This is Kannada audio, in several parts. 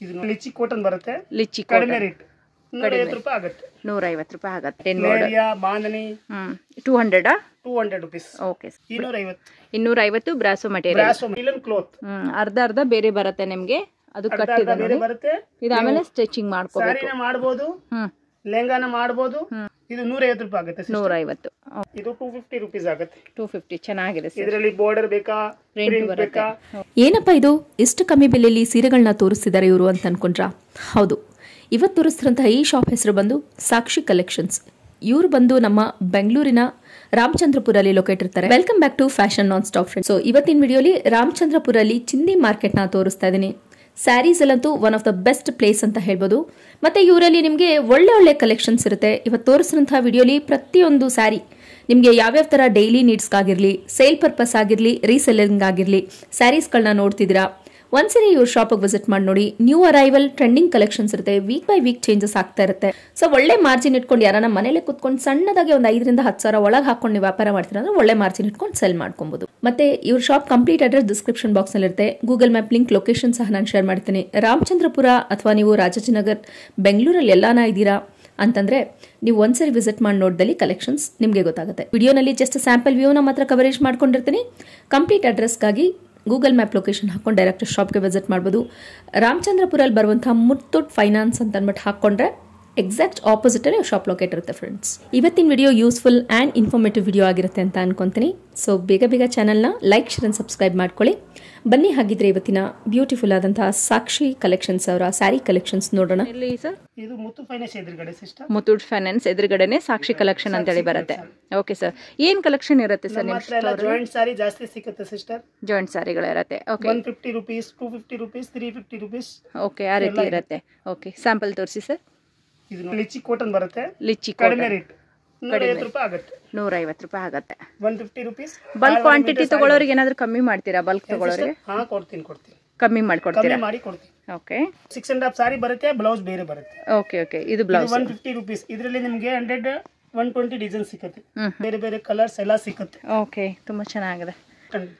ಇದು ಲಿಚಿ ಕಾಟನ್ ಬರುತ್ತೆ. ಲಿಚಿ ಕಡಿಮೆ ರೇಟ್ 150 ರೂಪಾಯಿ ಆಗುತ್ತೆ. 150 ರೂಪಾಯಿ ಆಗುತ್ತೆ. Leheria Bandhani 200 rupees. Okay 250 brasso material. Brasso Milan cloth. ಅರ್ಧ ಬೇರೆ ಬರುತ್ತೆ ನಿಮಗೆ. ಅದು ಕಟ್ಟಿದ ಬೇರೆ ಬರುತ್ತೆ. ಇದು ಆಮೇಲೆ ಸ್ಟಿಚಿಂಗ್ ಮಾಡ್ಕೋಬೇಕು. ಸಾರಿನ ಮಾಡಬಹುದು, ಲೆಹಂಗಾನ ಮಾಡಬಹುದು. ಇದು 150 ರೂಪಾಯಿ ಆಗುತ್ತೆ. 150. ಇದು 250 ರೂಪೀಸ್ ಆಗುತ್ತೆ. 250 ಚೆನ್ನಾಗಿದೆ. ಇದರಲ್ಲಿ ಬಾರ್ಡರ್ ಬೇಕಾ, ಪ್ರಿಂಟ್ ಬೇಕಾ? ಏನಪ್ಪ ಇದು ಇಷ್ಟು ಕಮ್ಮಿ ಬೆಲೆಯಲ್ಲಿ ಸೀರೆಗಳನ್ನ ತೋರಿಸ್ತಿದ್ದಾರೆ ಇವರು ಅಂತ ಅನ್ಕೊಂಡ್ರಾ? ಹೌದು, ಇವತ್ತು ತೋರಿಸ್ತಿರೋಂತಹ ಈ ಶಾಪ್ ಹೆಸರು ಬಂದು ಸಾಕ್ಷಿ ಕಲೆಕ್ಷನ್ಸ್. ಇವರು ಬಂದು ನಮ್ಮ ಬೆಂಗಳೂರಿನ ರಾಮಚಂದ್ರಪುರಲ್ಲಿ ಲೊಕೇಟ್ ಇರ್ತಾರೆ. Welcome back to fashion non stop friends. So ಇವತ್ತಿನ ವಿಡಿಯೋಲಿ ರಾಮಚಂದ್ರಪುರಲ್ಲಿ ಚಿಂದಿ ಮಾರ್ಕೆಟ್ ನ ತೋರಿಸ್ತಾ ಇದ್ದೀನಿ. ಸ್ಯಾರೀಸ್ ಅಲ್ಲಂತೂ one of the best place ಅಂತ ಹೇಳ್ಬೋದು. ಮತ್ತೆ ಇವರಲ್ಲಿ ನಿಮಗೆ ಒಳ್ಳೆ ಕಲೆಕ್ಷನ್ಸ್ ಇರುತ್ತೆ. ಇವತ್ತು ತೋರಿಸಿದಂತಹ ವಿಡಿಯೋಲಿ ಪ್ರತಿಯೊಂದು ಸ್ಯಾರಿ ನಿಮಗೆ ಯಾವ್ಯಾವ ತರ ಡೈಲಿ ನೀಡ್ಸ್ಗಾಗಿರ್ಲಿ, ಸೇಲ್ ಪರ್ಪಸ್ ಆಗಿರ್ಲಿ, ರೀಸೆಲ್ಲಿಂಗ್ ಆಗಿರ್ಲಿ ಸ್ಯಾರೀಸ್ಗಳನ್ನ ನೋಡ್ತಿದ್ದೀರಾ. ಒಂದ್ಸರಿ ಇವ್ರ ಶಾಪಿಗೆ ವಿಸಿಟ್ ಮಾಡಿ ನೋಡಿ. ನ್ಯೂ ಅರೈವಲ್ ಟ್ರೆಂಡಿಂಗ್ ಕಲೆಕ್ಷನ್ಸ್ ಇರುತ್ತೆ. ವೀಕ್ ಬೈ ವೀಕ್ ಚೇಂಜಸ್ ಆಗ್ತಾ ಇರುತ್ತೆ. ಸೊ ಒಳ್ಳೆ ಮಾರ್ಜಿನ್ ಇಟ್ಕೊಂಡು ಯಾರನ್ನ ಮನೇಲೆ ಕುತ್ಕೊಂಡು ಸಣ್ಣದಾಗಿ ಒಂದು 5 ರಿಂದ 10 ಸಾವಿರ ಒಳಗೆ ಹಾಕೊಂಡು ನೀವು ವ್ಯಾಪಾರ ಮಾಡ್ತೀರಾ ಅಂದ್ರೆ ಒಳ್ಳೆ ಮಾರ್ಜಿನ್ ಇಟ್ಕೊಂಡು ಸೆಲ್ ಮಾಡ್ಕೊಬಹುದು. ಮತ್ತೆ ಇವ್ರ shop complete address description box ನಲ್ಲಿ ಇರುತ್ತೆ. ಗೂಗಲ್ ಮ್ಯಾಪ್ ಲಿಂಕ್, ಲೊಕೇಶನ್ ಸಹ ನಾನು ಶೇರ್ ಮಾಡ್ತೀನಿ. ರಾಮಚಂದ್ರಪುರ ಅಥವಾ ನೀವು ರಾಜಾಜಿನಗರ್, ಬೆಂಗಳೂರಲ್ಲಿ ಎಲ್ಲಾನ ಇದ್ದೀರಾ ಅಂತಂದ್ರೆ ನೀವು ಒಂದ್ಸರಿ ವಿಸಿಟ್ ಮಾಡಿ ನೋಡಿದಲ್ಲಿ ಕಲೆಕ್ಷನ್ಸ್ ನಿಮಗೆ ಗೊತ್ತಾಗುತ್ತೆ. ವಿಡಿಯೋನಲ್ಲಿ ಜಸ್ಟ್ ಸ್ಯಾಂಪಲ್ ವ್ಯೂನ ಮಾತ್ರ ಕವರೇಜ್ ಮಾಡ್ಕೊಂಡಿರ್ತೀನಿ. ಕಂಪ್ಲೀಟ್ ಅಡ್ರೆಸ್ಗಾಗಿ ಗೂಗಲ್ ಮ್ಯಾಪ್ ಲೊಕೇಶನ್ ಹಾಕೊಂಡು ಡೈರೆಕ್ಟ್ ಶಾಪ್ಗೆ ವಿಸಿಟ್ ಮಾಡ್ಬೋದು. ರಾಮಚಂದ್ರಪುರಲ್ಲಿ ಬರುವಂತಹ ಮುತ್ತೂಟ್ ಫೈನಾನ್ಸ್ ಅಂತ ಅಂದ್ಬಿಟ್ಟು ಹಾಕೊಂಡ್ರೆ ಎಕ್ಸಾಕ್ಟ್ ಆಪೋಸಿಟ್ ಅಲ್ಲಿ ಶಾಪ್ ಲೊಕೇಟ್ ಇರುತ್ತೆ ಫ್ರೆಂಡ್ಸ್. ಇವತ್ತಿನ video useful and informative video ಆಗಿರುತ್ತೆ ಅಂತ ಅನ್ಕೊಂತೀನಿ. ಸೊ ಬೇಗ ಚಾನಲ್ನ ಲೈಕ್, ಶೇರ್ ಅಂಡ್ ಸಬ್ಸ್ಕ್ರೈಬ್ ಮಾಡ್ಕೊಳ್ಳಿ. ಬನ್ನಿ ಹಾಗಿದ್ರೆ ಇವತ್ತಿನ ಬ್ಯೂಟಿಫುಲ್ ಆದಂತಹ ಸಾಕ್ಷಿ ಕಲೆಕ್ಷನ್ಸ್ ಅವರ ಸ್ಯಾರಿ ಕಲೆಕ್ಷನ್ಸ್ ನೋಡೋಣ. ಇದು ಮುತ್ತೂಟ್ ಫೈನಾನ್ಸ್ ಎದುರುಗಡೆ ಸಿಸ್ಟರ್. ಮುತ್ತೂಟ್ ಫೈನಾನ್ಸ್ ಎದುರುಗಡೆನೆ ಸಾಕ್ಷಿ ಕಲೆಕ್ಷನ್ ಅಂತ ಹೇಳಿ ಬರುತ್ತೆ. ಓಕೆ ಸರ್, ಏನ್ ಕಲೆಕ್ಷನ್ ಇರುತ್ತೆ ಸರ್? ನಿಮ್ಮ ಜಾಯಿಂಟ್ ಸಾರಿ ಜಾಸ್ತಿ ಸಿಗುತ್ತೆ ಸಿಸ್ಟರ್. ಜಾಯಿಂಟ್ ಸಾರಿಗಳು ಇರುತ್ತೆ. Okay 150 rupees, 250 rupees, 350 rupees. Okay ಆ ರೀತಿ ಇರುತ್ತೆ. ಓಕೆ ಸ್ಯಾಂಪಲ್ ತೋರಿಸಿ ಸರ್. ಇದು ಲಿಚಿ ಕಾಟನ್ ಬರುತ್ತೆ. ಲಿಚಿ ಕಡಿಮೆ ರೇಟ್ 150 ರೂಪಾಯಿ ಆಗುತ್ತೆ. 150 ರೂಪಾಯಿ ಆಗುತ್ತೆ. 150 ರೂಪೀಸ್. ಬಲ್ಕ್ ಕ್ವಾಂಟಿಟಿ ತಗೊಳ್ಳೋರಿಗೆ ಏನಾದರೂ ಕಮ್ಮಿ ಮಾಡ್ತೀರಾ? ಬಲ್ಕ್ ತಗೊಳ್ಳೋರಿಗೆ ಕೊಡ್ತೀನಿ ಕಮ್ಮಿ ಮಾಡ್ಕೊಡ್ತೀರಾ? ಮಾಡಿ ಕೊಡ್ತೀನಿ. ಓಕೆ 6.5 ಸಾರಿ ಬರುತ್ತೆ, ಬ್ಲೌಸ್ ಬೇರೆ ಬರುತ್ತೆ. ಓಕೆ ಇದು ಬ್ಲೌಸ್ 150 ರೂಪೀಸ್. ಇದರಲ್ಲಿ ನಿಮಗೆ 120 ಡಿಸೈನ್ ಸಿಗುತ್ತೆ. ಬೇರೆ ಕಲರ್ಸ್ ಎಲ್ಲ ಸಿಗುತ್ತೆ. ಓಕೆ ತುಂಬಾ ಚೆನ್ನಾಗಿದೆ.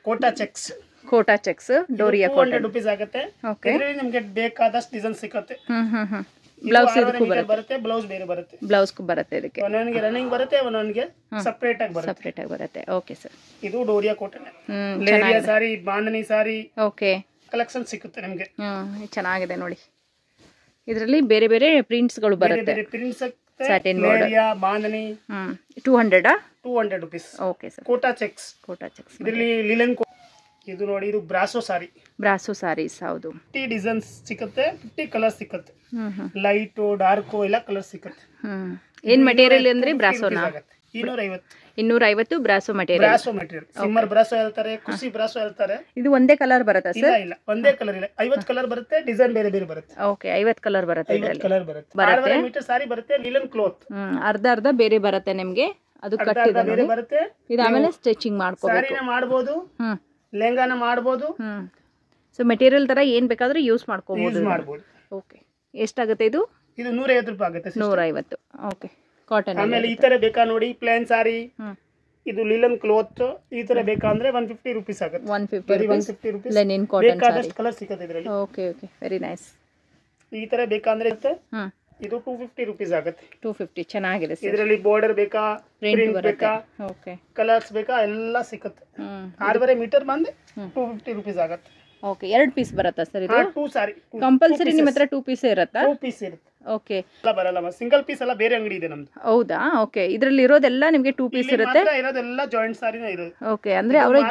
ಕೋಟಾ ಚೆಕ್ಸ್ ಡೋರಿಯಾ 200 ರೂಪೀಸ್ ಆಗುತ್ತೆ. ಇದರಲ್ಲಿ ನಿಮಗೆ ಬೇಕಾದಷ್ಟು ಡಿಸೈನ್ ಸಿಗುತ್ತೆ. ಬ್ಲೌಸ್ ಬರುತ್ತೆ, ಬ್ಲೌಸ್ ಬೇರೆ ಬರುತ್ತೆ. ಬ್ಲೌಸ್ ಬರುತ್ತೆ. ಇದಕ್ಕೆ ಒಂದೊಂದಿಗೆ ರನ್ನಿಂಗ್ ಬರುತ್ತೆ, ಒಂದೊಂದಿಗೆ ಸಪರೇಟ್ ಆಗಿ ಬರುತ್ತೆ. Okay sir. ಇದು Doria cotton, Leheriya sari, Bandhani sari. Okay collection ಸಿಗುತ್ತೆ ನಿಮಗೆ. ಚೆನ್ನಾಗಿದೆ ನೋಡಿ. ಇದರಲ್ಲಿ ಬೇರೆ ಪ್ರಿಂಟ್ಸ್ ಗಳು ಬರುತ್ತೆ. Prints satin Leheriya Bandhani 200 rupees. Okay sir. Kota checks ಇದರಲ್ಲಿ ಲಿಲನ್. ಇದು ನೋಡಿ, ಇದು ಬ್ರಾಸೋ ಸಾರೀಸ್. ಹೌದು 50 ಡಿಸೈನ್ಸ್ ಸಿಗುತ್ತೆ, 50 ಕಲರ್ ಸಿಗುತ್ತೆ. ಲೈಟ್, ಡಾರ್ಕ್ ಎಲ್ಲ ಕಲರ್ ಸಿಗುತ್ತೆ. ಏನ್ ಮೆಟೀರಿಯಲ್ ಅಂದ್ರೆ ಬ್ರಾಸೋನಾ? 250 ಬ್ರಾಸೋ ಮೆಟೀರಿಯಲ್. ಸಿಮ್ಮರ್ ಬ್ರಾಸೋ ಹೇಳ್ತಾರೆ, ಕುಸಿ ಬ್ರಾಸೋ ಹೇಳ್ತಾರೆ. ಇದು ಒಂದೇ ಕಲರ್ ಬರುತ್ತಾ ಸರ್? ಇಲ್ಲ, ಒಂದೇ ಕಲರ್ ಇಲ್ಲ, 50 ಕಲರ್ ಬರುತ್ತೆ. ಡಿಸೈನ್ ಬೇರೆ ಬರುತ್ತೆ. ಓಕೆ 50 ಕಲರ್ ಬರುತ್ತೆ. 6 ಮೀಟರ್ ಸಾರಿ ಬರುತ್ತೆ. ಲಿಲನ್ ಕ್ಲಾತ್ ಅರ್ಧ ಬೇರೆ ಬರುತ್ತೆ ನಿಮಗೆ. ಅದು ಕಟ್ಟಿದ ಬೇರೆ ಬರುತ್ತೆ. ಇದು ಆಮೇಲೆ ಸ್ಟಿಚಿಂಗ್ ಮಾಡ್ಕೋಬೇಕು. ಸಾರಿನ ಮಾಡಬಹುದು, ಲೆಹಂಗಾನ ಮಾಡಬಹುದು. ಸೊ ಮೆಟೀರಿಯಲ್ ತರ ಏನ್ ಬೇಕಾದ್ರೂ ಯೂಸ್ ಮಾಡ್ಕೋಬಹುದು. ಓಕೆ ಎಷ್ಟಾಗುತ್ತೆ ಇದು? ಇದು 150 ರೂಪಾಯಿ ಆಗುತ್ತೆ. 150. Okay cotton. ಆಮೇಲೆ ಈ ತರ ಬೇಕಾ ನೋಡಿ, ಪ್ಲೇನ್ ಸಾರಿ, ಇದು ಲಿಲನ್ ಕ್ಲಾತ್. ಈ ತರ ಬೇಕಾ ಅಂದ್ರೆ 150 ರೂಪೀಸ್ ಆಗುತ್ತೆ. 150 ರೂಪೀಸ್ ಲೆನಿನ್ ಕಾಟನ್ ಸಾರಿ. ಕಲರ್ ಸಿಗುತ್ತೆ ಇದರಲ್ಲಿ. Okay very nice. ಈ ತರ ಬೇಕಾ ಅಂದ್ರೆ ಇದು 250 ರೂಪೀಸ್ ಆಗುತ್ತೆ. 250 ಚೆನ್ನಾಗಿದೆ. ಇದರಲ್ಲಿ ಬಾರ್ಡರ್ ಬೇಕಾ, ಪ್ರಿಂಟ್ ಬೇಕಾ, ಓಕೆ ಕಲರ್ಸ್ ಬೇಕಾ, ಎಲ್ಲ ಸಿಗುತ್ತೆ. 6.5 ಮೀಟರ್ ಬಂದು 250 ರೂಪೀಸ್ ಆಗುತ್ತೆ. ಓಕೆ 2 ಪೀಸ್ ಬರುತ್ತಾ ಸರ್ ಇದು? 2 ಸಾರಿ ಕಂಪಲ್ಸರಿ ನಿಮ್ಮ ಹತ್ರ 2 ಪೀಸ್ ಇರುತ್ತಾ? 2 ಪೀಸ್ ಇರುತ್ತೆ. ಓಕೆ ಬರಲ್ಲ, ಸಿಂಗಲ್ ಪೀಸ್ ಎಲ್ಲ ಬೇರೆ ಅಂಗಡಿ ಇದೆ ನಮ್ದು. ಹೌದಾ? ಓಕೆ ಇದರಲ್ಲಿ ಇರೋದೆಲ್ಲ ನಿಮಗೆ 2 ಪೀಸ್ ಇರುತ್ತೆ. ಇರೋದೆಲ್ಲ ಜಾಯಿಂಟ್ ಸಾರಿನೇ ಇರೋದು. ಓಕೆ ಅಂದ್ರೆ ಅವರೇ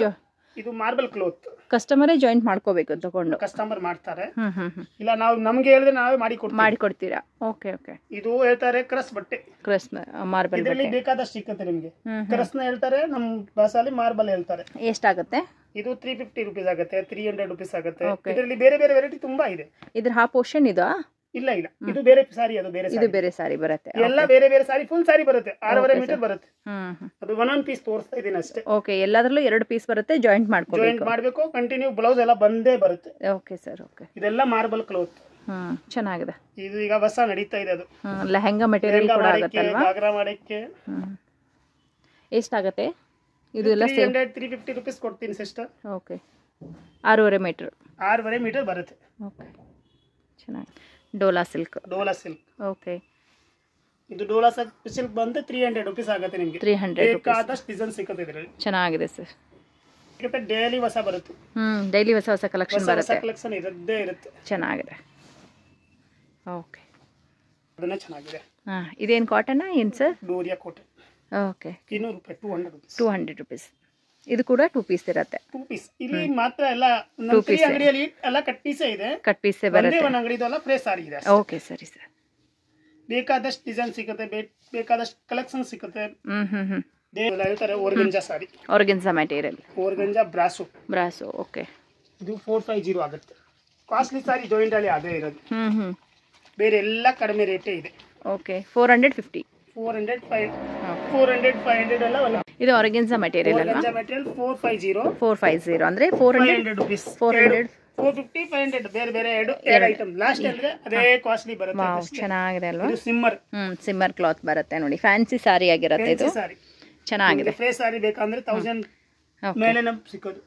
ಇದು ಮಾರ್ಬಲ್ ಕ್ಲಾತ್. ಕಸ್ಟಮರೇ ಜಾಯಿಂಟ್ ಮಾಡ್ಕೋಬೇಕು ತಗೊಂಡು. ಕಸ್ಟಮರ್ ಮಾಡ್ತಾರೆ. ಇಲ್ಲ, ನಾವು ನಮ್ಗೆ ಹೇಳಿದ್ರೆ ನಾವೇ ಮಾಡಿಕೊಡ್ತೀರಾ? ಓಕೆ ಇದು ಹೇಳ್ತಾರೆ ಕ್ರಸ್ ಬಟ್ಟೆ, ಮಾರ್ಬಲ್. ಇದರಲ್ಲಿ ಬೇಕಾದಷ್ಟು ಸಿಕ್ಕತ್ತೆ ನಿಮ್ಗೆ. ಕ್ರಸ್ನ ಹೇಳ್ತಾರೆ, ನಮ್ ಭಾಷೆಯಲ್ಲಿ ಮಾರ್ಬಲ್ ಹೇಳ್ತಾರೆ. ಎಷ್ಟಾಗುತ್ತೆ ಇದು? 350 ರೂಪೀಸ್ ಆಗುತ್ತೆ, 300 ರೂಪೀಸ್ ಆಗುತ್ತೆ. ಇದರಲ್ಲಿ ಬೇರೆ ವೆರೈಟಿ ತುಂಬಾ ಇದೆ. ಇದ್ರ ಹಾಫ್ ಪೋರ್ಷನ್ ಇದಾ? ಇಲ್ಲ, ಇದು ಬೇರೆ ಸಾರಿ, ಅದು ಬೇರೆ ಸಾರಿ ಬರುತ್ತೆ. ಎಲ್ಲ ಬೇರೆ ಸಾರಿ, ಫುಲ್ ಸಾರಿ ಬರುತ್ತೆ. 6.5 ಮೀಟರ್ ಬರುತ್ತೆ. ಅದು ಒಂದೊಂದು ಪೀಸ್ ತೋರಿಸ್ತಾ ಇದೀನಿ ಅಷ್ಟೇ. ಓಕೆ ಎಲ್ಲದರಲ್ಲೂ 2 ಪೀಸ್ ಬರುತ್ತೆ. ಜಾಯಿಂಟ್ ಮಾಡ್ಬೇಕು. ಕಂಟಿನ್ಯೂ ಬ್ಲೌಸ್ ಎಲ್ಲ ಬಂದೇ ಬರುತ್ತೆ. Okay sir. ಓಕೆ ಇದೆಲ್ಲ ಮಾರ್ಬಲ್ ಕ್ಲಾತ್. ಚೆನ್ನಾಗಿದೆ. ಇದು ಈಗ ಹೊಸ ನಡೀತಾ ಇದೆ. ಅದು ಲೆಹಂಗಾ ಮೆಟೀರಿಯಲ್ ಕೂಡ ಆಗುತ್ತಲ್ವಾ? ಗಾಗ್ರಾ ಮಾಡಕ್ಕೆ ಎಷ್ಟಾಗುತ್ತೆ ಇದು? ಎಲ್ಲ 350 ರೂಪೀಸ್ ಕೊಡ್ತೀನಿ ಸಿಸ್ಟರ್. Okay 6.5 metre. 6.5 ಮೀಟರ್ ಬರುತ್ತೆ. ಓಕೆ ಚೆನ್ನಾಗಿ Dola silk. Dola silk. Okay, ಇದು ಡೋಲಾ ಸಿಲ್ಕ್ ಬಂದು 300 ರುಪೀಸ್ ಆಗುತ್ತೆ ನಿಮಗೆ. 300 ಬೇಕಾದಷ್ಟು ಡಿಸೈನ್ ಸಿಗುತ್ತೆ ಇದರಲ್ಲಿ. ಚೆನ್ನಾಗಿದೆ ಸರ್. ಡೈಲಿ ಹೊಸ ಬರುತ್ತೆ. ಡೈಲಿ ಹೊಸ ಹೊಸ ಕಲೆಕ್ಷನ್ ಬರುತ್ತೆ. ಕಲೆಕ್ಷನ್ ಇರದ್ದೇ ಇರುತ್ತೆ. ಚೆನ್ನಾಗಿದೆ. ಓಕೆ, ಅದನ್ನ ಚೆನ್ನಾಗಿದೆ. ಇದೇನು ಕಾಟನ್ ಏನು ಸರ್? ಡೋರಿಯಾ ಕಾಟನ್. ಓಕೆ, 200 ರೂಪಾಯಿ, 200 rupees. ಇದು ಕೂಡ 2 ಪೀಸ್ ಇರುತ್ತೆ. 2 ಪೀಸ್. ಇಲ್ಲಿ ಮಾತ್ರ ಎಲ್ಲ ಅಂಗಡಿಯಲ್ಲಿ ಎಲ್ಲ ಕಟ್ ಪೀಸೇ ಇದೆ. ಕಟ್ ಪೀಸೇ ಬರುತ್ತೆ. ಒಂದು ಅಂಗಡಿದಲ್ಲ ಫ್ರೆಶ್ ಸಾರಿ ಇದೆ. ಓಕೆ, ಸರಿ ಸರ್. ಬೇಕಾದಷ್ಟು ಡಿಸೈನ್ ಸಿಗುತ್ತೆ, ಬೇಕಾದಷ್ಟು ಕಲೆಕ್ಷನ್ ಸಿಗುತ್ತೆ. ಹೇಳ್ತಾರೆ organza sari. Organza material. Organza ಬ್ರಾಸೋ. ಓಕೆ, ಇದು 450 ಆಗುತ್ತೆ. ಕಾಸ್ಟ್ಲಿ ಸಾರಿ ಜಾಯಿಂಟ್ ಅಲ್ಲಿ ಅದೇ ಇರೋದು. ಬೇರೆ ಎಲ್ಲ ಕಡಿಮೆ ರೇಟೇ ಇದೆ. ಓಕೆ, 450. 400, 500 ಎಲ್ಲ ಒಳ್ಳೆ. ಇದು ಆರ್ಗನ್ಸಾ ಮೆಟೀರಿಯಲ್ ಅಲ್ವಾ? ಆರ್ಗನ್ಸಾ ಮೆಟೀರಿಯಲ್ 450 ಅಂದ್ರೆ 400 rupees. 400 450, 500 ಬೇರೆ ಬೇರೆ ಎರಡು ಐಟಮ್. ಲಾಸ್ಟ್ ಅಂದ್ರೆ ಅದೇ ಕಾಸ್ಟ್ಲಿ ಬರುತ್ತೆ. ವಾವ್, ಚೆನ್ನಾಗಿದೆ ಅಲ್ವಾ? ಇದು ಸಿಮ್ಮರ್. ಸಿಮ್ಮರ್ ಕ್ಲಾತ್ ಬರುತ್ತೆ ನೋಡಿ. ಫ್ಯಾನ್ಸಿ ಸಾರಿ ಆಗಿರುತ್ತೆ ಇದು. ಸಾರಿ ಚೆನ್ನಾಗಿದೆ. ಫ್ರೆಶ್ ಸಾರಿ ಬೇಕಂದ್ರೆ 1000 ಮೇಲೆ ಸಿಕ್ಕೋದು.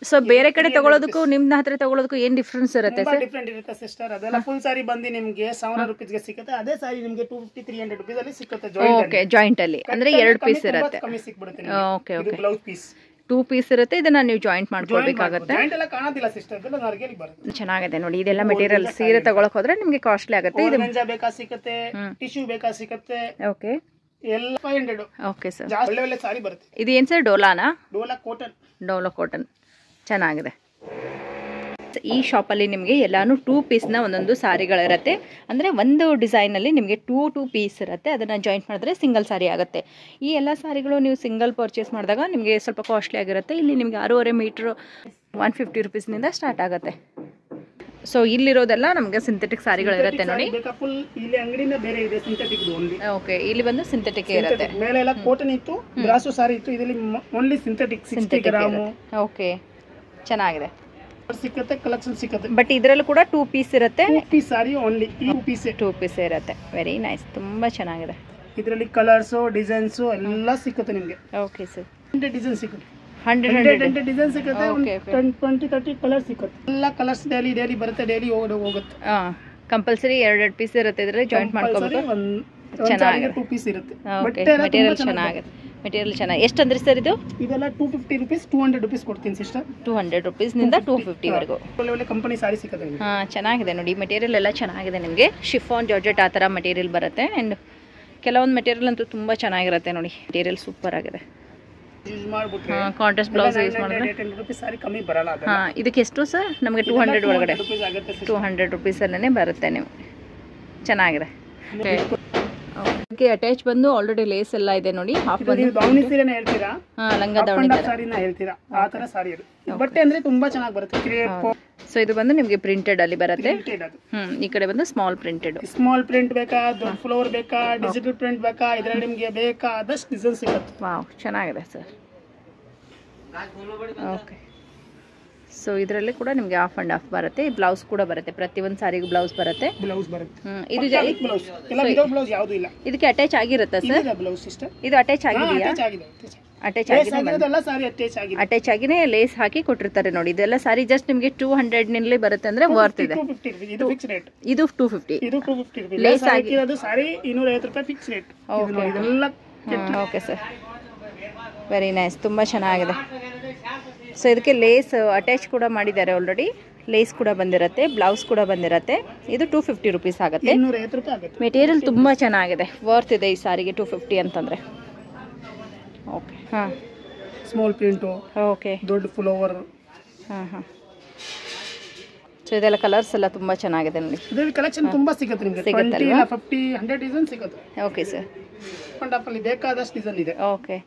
ಸೊ ಬೇರೆ ಕಡೆ ತಗೊಳ್ಳೋದಕ್ಕೂ ನಿಮ್ಮ ಹತ್ರ ತಗೊಳ್ಳೋದಕ್ಕೂ ಏನ್ ಡಿಫ್ರೆನ್ಸ್ ಇರುತ್ತೆ ಸರ್? ಡಿಫ್ರೆಂಟ್ ಇರುತ್ತೆ ಸಿಸ್ಟರ್. ಅದೆಲ್ಲ ಫುಲ್ ಸಾರಿ ಬಂದು ನಿಮಗೆ 1000 ರೂಪಾಯಿಗೆ ಸಿಗುತ್ತೆ. ಅದೇ ಸಾರಿ ನಿಮಗೆ 250, 300 ರೂಪೀಸ್ ಅಲ್ಲಿ ಸಿಗುತ್ತೆ ಜಾಯಿಂಟ್. ಓಕೆ, ಜಾಯಿಂಟ್ ಅಲ್ಲಿ ಅಂದ್ರೆ 2 ಪೀಸ್ ಇರುತ್ತೆ. ಕಮ್ಮಿ ಸಿಕ್ಬಿಡುತ್ತೆ. ಓಕೆ, ಇದು ಬ್ಲೌಸ್ ಪೀಸ್ 2 ಪೀಸ್ ಇರುತ್ತೆ. ಇದನ್ನ ನೀವು ಜಾಯಿಂಟ್ ಮಾಡ್ಕೊಳ್ಬೇಕಾಗುತ್ತೆ. ಜಾಯಿಂಟ್ ಎಲ್ಲ ಕಾಣೋದಿಲ್ಲ ಸಿಸ್ಟರ್, ಅದೆಲ್ಲ ನರ್ಗೆಲಿ ಬರುತ್ತೆ. ಚೆನ್ನಾಗಿದೆ ನೋಡಿ. ಇದೆಲ್ಲ ಮೆಟೀರಿಯಲ್ ಸೀರೆ ತಗೊಳಕ್ ಹೋದ್ರೆ ನಿಮಗೆ ಕಾಸ್ಟ್ಲಿ ಆಗುತ್ತೆ. ಇದು ಗಂಜಾ ಬೇಕಾ ಸಿಗುತ್ತೆ, ಟಿಶ್ಯೂ ಬೇಕಾ ಸಿಗುತ್ತೆ. ಓಕೆ, ಎಲ್ಲ 500. Okay sir. ಒಳ್ಳೆ ಒಳ್ಳೆ ಸಾರಿ ಬರುತ್ತೆ. ಇದು ಏನ್ ಸರ್? ಡೋಲಾನಾ? ಡೋಲಾ ಕಾಟನ್. ಚೆನ್ನಾಗಿದೆ. ಈ ಶಾಪಲ್ಲಿ ನಿಮಗೆ ಎಲ್ಲಾನು 2 ಪೀಸ್ನ ಒಂದೊಂದು ಸಾರಿಗಳಿರುತ್ತೆ. ಅಂದರೆ ಒಂದು ಡಿಸೈನಲ್ಲಿ ನಿಮಗೆ 2 ಪೀಸ್ ಇರುತ್ತೆ. ಅದನ್ನು ಜಾಯಿಂಟ್ ಮಾಡಿದ್ರೆ ಸಿಂಗಲ್ ಸಾರಿ ಆಗುತ್ತೆ. ಈ ಎಲ್ಲ ಸಾರಿಗಳು ನೀವು ಸಿಂಗಲ್ ಪರ್ಚೇಸ್ ಮಾಡಿದಾಗ ನಿಮಗೆ ಸ್ವಲ್ಪ ಕಾಸ್ಟ್ಲಿ ಆಗಿರುತ್ತೆ. ಇಲ್ಲಿ ನಿಮಗೆ 6.5 ಮೀಟ್ರ್ 150 ರೂಪೀಸ್ನಿಂದ ಸ್ಟಾರ್ಟ್ ಆಗುತ್ತೆ. ಸೊ ಇಲ್ಲಿರೋದೆಲ್ಲ ನಮಗೆ ಸಿಂಥೆಟಿಕ್ ಸಾರಿಗಳಿರುತ್ತೆ ನೋಡಿ. ಓಕೆ, ಇಲ್ಲಿ ಬಂದು ಸಿಂಥೆಟಿಕ್ ಇರುತ್ತೆ. ಮೇಲೆಲ್ಲ ಕಾಟನ್ ಇತ್ತು, ಬ್ರಾಸೋ ಸಾರಿ ಇತ್ತು. ಇದರಲ್ಲಿ ಓನ್ಲಿ ಸಿಂಥೆಟಿಕ್ 60 ಗ್ರಾಮ್. ಓಕೆ, ಚೆನ್ನಾಗಿದೆ. ಸಿಕ್ಕತ್ತೆ, ಕಲೆಕ್ಷನ್ ಸಿಕ್ಕತ್ತೆ. ಬಟ್ ಇದರಲ್ಲೂ ಕೂಡ 2 ಪೀಸ್ ಇರುತ್ತೆ. 2 ಪೀಸ್ ಸಾರಿ ಓನ್ಲಿ 2 ಪೀಸ್ ಇರುತ್ತೆ. ವೆರಿ ನೈಸ್, ತುಂಬಾ ಚೆನ್ನಾಗಿದೆ. ಇದರಲ್ಲಿ ಕಲರ್ಸ್ ಡಿಸೈನ್ಸ್ ಎಲ್ಲ ಸಿಕ್ಕತ್ತೆ ನಿಮಗೆ. Okay sir. 100 ಡಿಸೈನ್ ಸಿಕ್ಕತ್ತೆ. 100 ಡಿಸೈನ್ ಸಿಕ್ಕತ್ತೆ. 20-30 ಕಲರ್ ಸಿಕ್ಕತ್ತೆ. ಎಲ್ಲ ಕಲರ್ಸ್ ಡೈಲಿ ಬರುತ್ತೆ, ಡೈಲಿ ಹೋಗುತ್ತೆ. ಕಂಪಲ್ಸರಿ 2 ಪೀಸ್ ಇರುತ್ತೆ. ಇದರಲ್ಲಿ ಜಾಯಿಂಟ್ ಮಾಡ್ಕೋಬೇಕು. ಚೆನ್ನಾಗಿದೆ. 2 ಪೀಸ್ ಇರುತ್ತೆ. ಮೆಟೀರಿಯಲ್ ಚೆನ್ನಾಗಿದೆ. ಮೆಟೀರಿಯಲ್ ಚೆನ್ನಾಗಿ. ಎಷ್ಟು ಅಂದ್ರೆ ಸರ್ ಇದು? ಇದೆಲ್ಲ 250 ರೂಪೀಸ್, 200 ರೂಪೀಸ್ ಕೊಡ್ತೀನಿ ಸಿಸ್ಟರ್. 200 ರೂಪೀಸ್ನಿಂದ 250 ವರೆಗೂ ಒಳ್ಳೆ ಒಳ್ಳೆ ಕಂಪನಿ ಸಾರಿ ಸಿಕ್ಕತ್ತೆ. ಚೆನ್ನಾಗಿದೆ ನೋಡಿ. ಮೆಟೀರಿಯಲ್ ಎಲ್ಲ ಚೆನ್ನಾಗಿದೆ. ನಿಮಗೆ ಶಿಫಾನ್ ಜಾರ್ಜೆಟ್ ಆ ಥರ ಮೆಟೀರಿಯಲ್ ಬರುತ್ತೆ. ಆ್ಯಂಡ್ ಕೆಲವೊಂದು ಮೆಟೀರಿಯಲ್ ಅಂತೂ ತುಂಬ ಚೆನ್ನಾಗಿರುತ್ತೆ ನೋಡಿ. ಮೆಟೀರಿಯಲ್ ಸೂಪರ್ ಆಗಿದೆ. ಕಾಂಟ್ರಾಸ್ಟ್ ಬ್ಲೌಸ್ ಯೂಸ್ ಮಾಡಿದ್ರೆ ಇದಕ್ಕೆ ಎಷ್ಟು ಸರ್? ನಮಗೆ 200 ಒಳಗಡೆ 200 ರೂಪೀಸಲ್ಲೇ ಬರುತ್ತೆ. ನೀವು ಚೆನ್ನಾಗಿದೆ. ಅಟ್ಯಾಚ್ ಬಂದು ಆಲ್ರೆಡಿ ಲೇಸ್ ಎಲ್ಲ ಇದೆ ನೋಡಿ. ಹಾಫ್ ಬಂದು ಲಂಗ ದಾವಣಿ ಹೇಳ್ತೀರಾ ಆ ತರ ಸಾರಿ ಅದು. ಬಟ್ಟೆ ಅಂದ್ರೆ ತುಂಬಾ ಚೆನ್ನಾಗಿ ಬರುತ್ತೆ. ಸೊ ಇದು ಬಂದು ನಿಮಗೆ ಪ್ರಿಂಟೆಡ್ ಅಲ್ಲಿ ಬರುತ್ತೆ. ಈ ಕಡೆ ಬಂದು ಸ್ಮಾಲ್ ಪ್ರಿಂಟ್ ಬೇಕಾ, ದೊಡ್ಡ ಫ್ಲವರ್ ಬೇಕಾ, ಡಿಜಿಟಲ್ ಪ್ರಿಂಟ್ ಬೇಕಾ, ಇದರಲ್ಲಿ ನಿಮಗೆ ಬೇಕಾದಷ್ಟು ಡಿಸೈನ್ ಸಿಗುತ್ತೆ. ವಾವ್, ಚೆನ್ನಾಗಿದೆ ಸರ್. ಓಕೆ, ಸೊ ಇದರಲ್ಲಿ ಕೂಡ ನಿಮಗೆ ಆಫ್ ಅಂಡ್ ಆಫ್ ಬರುತ್ತೆ. ಬ್ಲೌಸ್ ಕೂಡ ಬರುತ್ತೆ. ಪ್ರತಿಯೊಂದು ಸಾರಿಗೂ ಬ್ಲೌಸ್ ಬರುತ್ತೆ. ಇದು ಇದಕ್ಕೆ ಅಟ್ಯಾಚ್ ಆಗಿರುತ್ತಾ ಸರ್? ಇದು ಅಟ್ಯಾಚ್ ಆಗಿದೆಯಾ? ಅಟ್ಯಾಚ್ ಆಗಿನೇ ಲೇಸ್ ಹಾಕಿ ಕೊಟ್ಟಿರ್ತಾರೆ ನೋಡಿ. ಇದೆಲ್ಲ ಸಾರಿ ಜಸ್ಟ್ ನಿಮಗೆ 200 ನಲ್ಲಿ ಬರುತ್ತೆ ಅಂದ್ರೆ ವರ್ತ್ ಇದೆ. ಇದು 250 ಲೇಸ್ ಆಗಿರೋದು ಸಾರಿ 250 ರೂಪಾಯಿ fix rate. Okay sir, very nice, ತುಂಬ ಚೆನ್ನಾಗಿದೆ. ಸೊ ಇದಕ್ಕೆ ಲೇಸ್ ಅಟ್ಯಾಚ್ ಕೂಡ ಮಾಡಿದ್ದಾರೆ ಆಲ್ರೆಡಿ. ಲೇಸ್ ಕೂಡ ಬಂದಿರುತ್ತೆ, ಬ್ಲೌಸ್ ಕೂಡ ಬಂದಿರುತ್ತೆ. ಇದು 250 ರೂಪೀಸ್ ಆಗುತ್ತೆ. ಮೆಟೀರಿಯಲ್ ತುಂಬ ಚೆನ್ನಾಗಿದೆ, ವರ್ತ್ ಇದೆ ಈ ಸಾರಿಗೆ 250 ಅಂತಂದರೆ. ಓಕೆ, ಹಾಂ, ಸ್ಮಾಲ್ ಪ್ರಿಂಟು, ಓಕೆ, ದೊಡ್ಡ ಫ್ಲವರ್. ಹಾಂ. ಸೊ ಇದೆಲ್ಲ ಕಲರ್ಸ್ ಎಲ್ಲ ತುಂಬ ಚೆನ್ನಾಗಿದೆ ನೋಡಿ. ಇದರಲ್ಲಿ ಕಲೆಕ್ಷನ್ ತುಂಬ ಸಿಗುತ್ತೆ ನಿಮಗೆ. 20, 50, 100 ಡಿಸೈನ್ ಸಿಗುತ್ತೆ. Okay sir. ಅಲ್ಲಿ ಬೇಕಾದಷ್ಟು ಡಿಸೈನ್ ಇದೆ. ಓಕೆ.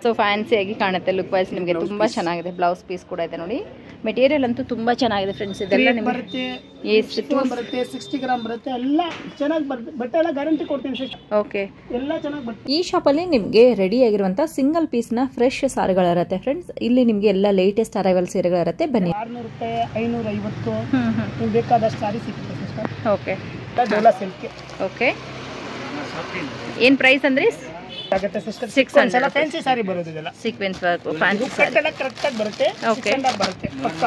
ಸೊ ಫ್ಯಾನ್ಸಿಯಾಗಿ ಕಾಣುತ್ತೆ. ಲುಕ್ ವೈಸ್ ನಿಮಗೆ ತುಂಬ ಚೆನ್ನಾಗಿದೆ. ಬ್ಲೌಸ್ ಪೀಸ್ ಕೂಡ ಇದೆ ನೋಡಿ. ಮೆಟೀರಿಯಲ್ ಅಂತೂ ತುಂಬ ಚೆನ್ನಾಗಿದೆ ಫ್ರೆಂಡ್ಸ್. ಇದೆಲ್ಲ ನಿಮಗೆ ಬರುತ್ತೆ, 60 ಗ್ರಾಮ್ ಬರುತ್ತೆ. ಎಲ್ಲ ಚೆನ್ನಾಗಿ ಬರುತ್ತೆ. ಬಟ್ಟೆ ಎಲ್ಲ ಗ್ಯಾರಂಟಿ ಕೊಡ್ತೀನಿ ಸರ್. ಓಕೆ, ಎಲ್ಲ ಚೆನ್ನಾಗಿ ಬರುತ್ತೆ. ಈ ಶಾಪಲ್ಲಿ ನಿಮಗೆ ರೆಡಿ ಆಗಿರುವಂಥ ಸಿಂಗಲ್ ಪೀಸ್ನ ಫ್ರೆಶ್ ಸಾರಿಗಳಿರುತ್ತೆ ಫ್ರೆಂಡ್ಸ್. ಇಲ್ಲಿ ನಿಮಗೆ ಎಲ್ಲ ಲೇಟೆಸ್ಟ್ ಅರೈವಲ್ ಸೀರೆಗಳಿರುತ್ತೆ. ಬನ್ನಿ. 600 ರೂಪಾಯಿ, 550 ನಿಮ್ಗೆ ಬೇಕಾದಷ್ಟು ಸಾರಿ ಸಿಗುತ್ತೆ sir. Okay, Dhola silk. Okay, ಏನು ಪ್ರೈಸ್ ಅಂದರೆ ಆಗುತ್ತೆ ಸಿಸ್ಟರ್. 600 ಎಲ್ಲ ಫ್ಯಾನ್ಸಿ ಸಾರಿ ಬರೋದು ಇದೆಲ್ಲ. ಸೀಕ್ವೆನ್ಸ್ ವರ್ಕ್ ಫ್ಯಾನ್ಸಿ ಕಟ್ ಎಲ್ಲ ಕರೆಕ್ಟ್ ಆಗಿ ಬರುತ್ತೆ. Okay. 600 ಬರುತ್ತೆ ಪಕ್ಕ.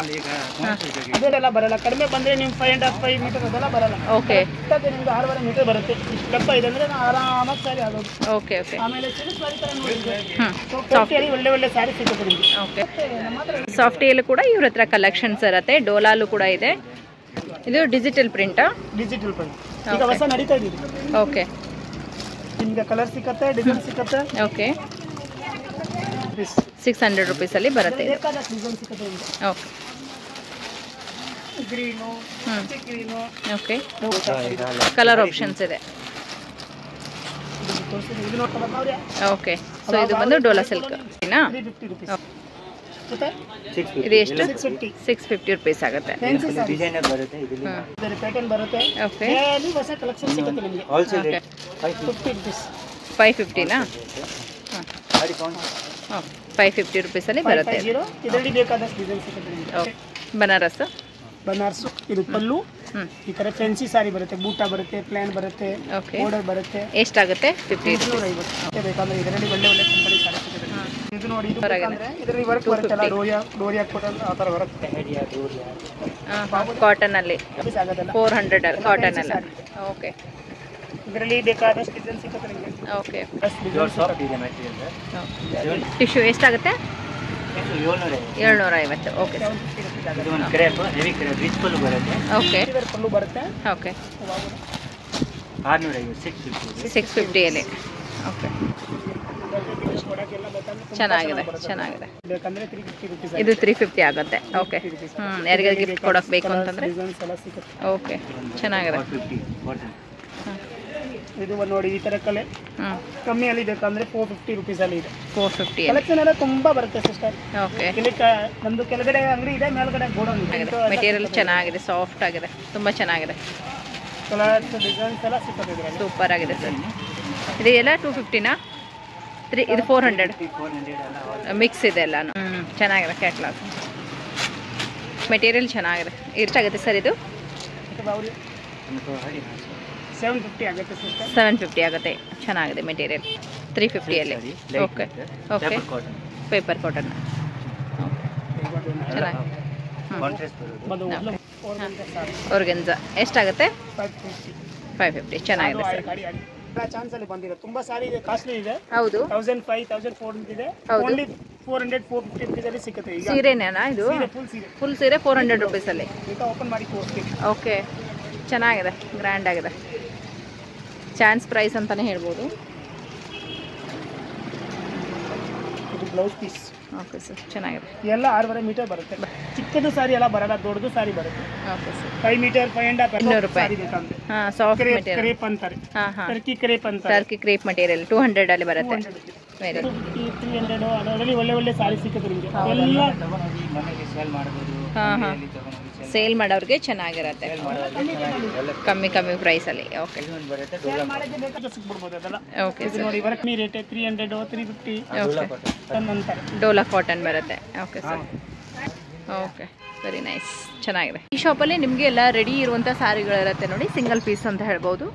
ಅದೆಲ್ಲ ಬರಲ್ಲ. ಕಡಿಮೆ ಬಂದ್ರೆ ನಿಮ್ 5.5 ಮೀಟರ್ ಅದೆಲ್ಲ ಬರಲ್ಲ. ಓಕೆ ಕರೆಕ್ಟಾಗಿ ನಿಮ್ಗೆ 6.5 ಮೀಟರ್ ಬರುತ್ತೆ. ಇಷ್ಟು ದಪ್ಪ ಇದೆ ಅಂದ್ರೆ ಆರಾಮಾಗಿ ಸಾರಿ ಆಗೋದು. ಓಕೆ ಓಕೆ ಆಮೇಲೆ ಸಿಲ್ಕ್ ಸಾರಿ ತರ ನೋಡಿದ್ರೆ ಸಾಫ್ಟ್ ಒಳ್ಳೆ ಒಳ್ಳೆ ಸಾರಿ ಸಿಗುತ್ತೆ ನಿಮ್ಗೆ. ಓಕೆ ಸಾಫ್ಟಿಯಲ್ಲೂ ಕೂಡ ಇವ್ರ ಹತ್ರ ಕಲೆಕ್ಷನ್ಸ್ ಇರುತ್ತೆ. ಡೋಲಾಲು ಕೂಡ ಇದೆ. ಇದು ಡಿಜಿಟಲ್ ಪ್ರಿಂಟಾ? ಡಿಜಿಟಲ್ ಪ್ರಿಂಟ್ ಈಗ ಹೊಸ ನಡೀತಾ ಇದೆ. ಓಕೆ ನಿಮ್ಗೆ ಕಲರ್ ಸಿಕ್ಕತ್ತೆ, ಡಿಸೈನ್ ಸಿಕ್ಕತ್ತೆ. ಓಕೆ 600 ರುಪೀಸಲ್ಲಿ ಬರುತ್ತೆ ಇದು. ಬೇಕಾದಷ್ಟು ಡಿಸೈನ್ ಸಿಕ್ಕತ್ತೆ ನಿಮ್ಗೆ. Okay green, green, okay colour options ಇದೆ. ಇದು ನೋಡ್ಕೊಳ್ಳೋದು ಅವ್ರೆ. ಓಕೆ ಸೊ ಇದು ಬಂದು ಡೋಲಾ ಸಿಲ್ಕ್ ನಾ? 350 rupees. ಮತ್ತೆ ಇದು ಎಷ್ಟು? 650. 650 ರುಪೀಸ್ ಆಗುತ್ತೆ. ಫ್ಯಾನ್ಸಿ ಸಾರಿ ಡಿಸೈನರ್ ಬರುತ್ತೆ ಇದರಲ್ಲಿ. ಇದರ ಪ್ಯಾಟರ್ನ್ ಬರುತ್ತೆ. ಓಕೆ ಡೈಲಿ ಹೊಸ ಕಲೆಕ್ಷನ್ ಸಿಗುತ್ತೆ ನಿಮಗೆ. Wholesale okay rate 50 rupees. 550ನಾ? ಹಾಂ ಗಾಡಿ ಕೌಂಟ್ ಓಕೆ 550 ರುಪೀಸಲ್ಲಿ ಬರುತ್ತೆ. 550. ಇದರಲ್ಲಿ ಬೇಕಾದಷ್ಟು ಡಿಸೈನ್ ಸಿಗುತ್ತೆ ನಿಮಗೆ. ಓಕೆ ಬನಾರಸ್ ಬನಾರಸ್ ಇದು ಪಲ್ಲು. ಈ ತರ ಫ್ಯಾನ್ಸಿ ಸಾರಿ ಬರುತ್ತೆ. ಬೂಟಾ ಬರುತ್ತೆ, ಪ್ಲಾನ್ ಬರುತ್ತೆ, ಓಕೆ ಬಾರ್ಡರ್ ಬರುತ್ತೆ. ಎಷ್ಟಾಗುತ್ತೆ? 50 ರುಪೀಸ್. 250 ಬೇಕಂದ್ರೆ ಇದರಲ್ಲಿ ಒಳ್ಳೆ ಒಳ್ಳೆ ಕಂಪನಿ ಸಾರಿ ಸಿಗುತ್ತೆ. ಇದು ನೋಡಿ ಇದು ಬೇಕಂದ್ರೆ ಇದರಲ್ಲಿ ವರ್ಕ್ ಬರುತ್ತಲ್ಲ, ಡೋರಿಯಾ ಕಾಟನ್ ಆ ತರ ಬರುತ್ತೆ. ಹೆಡಿಯಾ ಡೋರಿಯಾ ಕಾಟನಲ್ಲಿ ಆಗೋದಲ್ಲ 400 ಕಾಟನಲ್ಲಿ. ಓಕೆ ಇದರಲ್ಲಿ ಬೇಕಾದಷ್ಟು ಡಿಸೈನ್ ಸಿಗುತ್ತೆ ನಿಮಗೆ. ಓಕೆ ಪ್ಯೂರ್ ಸಾಫ್ಟ್ ಇದೆ ಮೆಟೀರಿಯಲ್. ಟಿಶ್ಯೂ ಎಷ್ಟಾಗುತ್ತೆ? 750. 750. ಓಕೆ ಇದು ಒಂದು ಕ್ರೇಪ್, ಹೆವಿ ಕ್ರೇಪ್, ರಿಚ್ ಪಲ್ಲು ಬರುತ್ತೆ. ಓಕೆ ಇದರ ಪಲ್ಲು ಬರುತ್ತೆ. ಓಕೆ 650, 650. 650ಅಲ್ಲಿ. ಓಕೆ ಚೆನ್ನಾಗಿದೆ ಚೆನ್ನಾಗಿದೆ. ಬೇಕಂದ್ರೆ 350 rupees. ಇದು 350 ಆಗುತ್ತೆ. ಓಕೆ ಯಾರಿಗಾದ್ರು ಗಿಫ್ಟ್ ಕೊಡೋಕೆ ಬೇಕು ಅಂತಂದರೆ ಡಿಸೈನ್ಸ್ ಎಲ್ಲ ಸಿಗುತ್ತೆ. ಓಕೆ ಚೆನ್ನಾಗಿದೆ. 450 ಕಾಟನ್. ಇದು ಒಂದು ನೋಡಿ ಈ ತರ ಕಲೆ ಕಮ್ಮಿಯಲ್ಲಿ ಬೇಕಂದ್ರೆ 450 rupees ಅಲ್ಲಿ ಇದೆ. 450 ಕಲೆಕ್ಷನ್ ಎಲ್ಲ ತುಂಬಾ ಬರುತ್ತೆ ಸಿಸ್ಟರ್. ಓಕೆ ನಮ್ದು ಕೆಳಗಡೆ ಅಂಗಡಿ ಇದೆ, ಮೇಲ್ಗಡೆ ಗೋಡೌನ್ ಇದೆ. ಮೆಟೀರಿಯಲ್ ಚೆನ್ನಾಗಿದೆ, ಸಾಫ್ಟ್ ಆಗಿದೆ, ತುಂಬ ಚೆನ್ನಾಗಿದೆ. ಕಲರ್ಸ್ ಡಿಸೈನ್ಸ್ ಎಲ್ಲ ಸಿಗುತ್ತೆ ಇದರಲ್ಲಿ. ಸೂಪರ್ ಆಗಿದೆ ಸರ್. ಇದು ಎಲ್ಲ 250ನಾ? ಇದು 400 400 ಎಲ್ಲ ಮಿಕ್ಸ್ ಇದೆ ಎಲ್ಲಾನು. ಚೆನ್ನಾಗಿದೆ ಕ್ಯಾಟ್ಲಾಗ್. ಮೆಟೀರಿಯಲ್ ಚೆನ್ನಾಗಿದೆ. ಎಷ್ಟಾಗುತ್ತೆ ಸರ್ ಇದು? ಬಾವ್ರಿ हमको हरी 750 ಆಗುತ್ತೆ ಸಿಸ್ಟರ್. 750 ಆಗುತ್ತೆ. ಚೆನ್ನಾಗಿದೆ ಮೆಟೀರಿಯಲ್. 350ಅಲ್ಲಿ. Okay okay cotton. Paper cotton. ಚೆನ್ನಾಗಿ ಕಾಂಟ್ರಾಸ್ಟ್ ಬರುತ್ತೆ. ಆರ್ಗನ್ಜಾ ಎಷ್ಟಾಗುತ್ತೆ? 550. 550 ಚೆನ್ನಾಗಿದೆ ಸರ್. ಚಾನ್ಸ್ ಅಲ್ಲಿ ಬಂದಿದೆ. ತುಂಬಾ ಸಾರಿ ಇದೆ, ಕಾಸ್ಟ್ಲಿ ಇದೆ. ಹೌದು 1500, 1400 ಇದೆ. ಹೌದು. ಓನ್ಲಿ 400, 450 rupees ಅಲ್ಲಿ ಸಿಗುತ್ತೆ. ಈಗ ಸೀರೆನೇನಾ ಇದು? ಫುಲ್ ಸೀರೆ 400 ರುಪೀಸಲ್ಲಿ. ಈಗ ಓಪನ್ ಮಾಡಿ ತೋರಿಸ್ತೀನಿ. ಓಕೆ ಚೆನ್ನಾಗಿದೆ, ಗ್ರ್ಯಾಂಡ್ ಆಗಿದೆ. ಚಾನ್ಸ್ ಪ್ರೈಸ್ ಅಂತಲೇ ಹೇಳ್ಬೋದು. ಇದು ಬ್ಲೌಸ್ ಪೀಸ್. ಓಕೆ ಸರ್ ಚೆನ್ನಾಗಿದೆ. ಎಲ್ಲ 6.5 ಮೀಟರ್ ಬರುತ್ತೆ. ಚಿಕ್ಕದು ಸಾರಿ ಎಲ್ಲ ಬರಲ್ಲ, ದೊಡ್ಡದು ಸಾರಿ ಬರುತ್ತೆ. ಓಕೆ ಸರ್ 5 ಮೀಟರ್ 5.5 200 ರೂಪಾಯಿ. ಸಾರಿ ಬೇಕಂದ್ರೆ ಹಾಂ ಸಾಫ್ಟ್ ಮೆಟೀರಿಯಲ್. ಕ್ರೇಪ್ ಅಂತಾರೆ, ಹಾಂ ಹಾಂ ಟರ್ಕಿ ಕ್ರೇಪ್ ಅಂತಾರೆ. ಟರ್ಕಿ ಕ್ರೇಪ್ ಮೆಟೀರಿಯಲ್ 200 ಅಲ್ಲಿ ಬರುತ್ತೆ. ವೆರಿ 300 ಅದರಲ್ಲಿ ಒಳ್ಳೆ ಒಳ್ಳೆ ಸಾರಿ ಸಿಗುತ್ತೆ ನಿಮಗೆ. ಎಲ್ಲ ತಗೊಂಡೋಗಿ ಮನೆಗೆ ಸೇಲ್ ಮಾಡಬಹುದು. ಹಾಂ ಹಾಂ ಇಲ್ಲಿ ತಗೊಂಡೋಗಿ ಸೇಲ್ ಮಾಡೋರಿಗೆ ಚೆನ್ನಾಗಿರುತ್ತೆ, ಕಮ್ಮಿ ಕಮ್ಮಿ ಪ್ರೈಸಲ್ಲಿ. ಓಕೆ ಒಂದು ಬರುತ್ತೆ ಡೋಲಾ ಮಾಡಿದ್ರೆ ಬೇಕಾದ್ರೆ ಸಿಕ್ಬಿಡ್ಬೋದು ಅದೆಲ್ಲ. ಓಕೆ ಇದು ಸರ್ ನೋಡಿ work me rate 300, 350 Dhola cotton. ಅಂತಾರೆ. ಡೋಲಾ ಕಾಟನ್ ಬರುತ್ತೆ. Okay sir okay very nice, ಚೆನ್ನಾಗಿದೆ. ಈ ಶಾಪಲ್ಲಿ ನಿಮಗೆ ಎಲ್ಲ ರೆಡಿ ಇರುವಂಥ ಸ್ಯಾರಿಗಳಿರುತ್ತೆ ನೋಡಿ, ಸಿಂಗಲ್ ಪೀಸ್ ಅಂತ ಹೇಳ್ಬೋದು.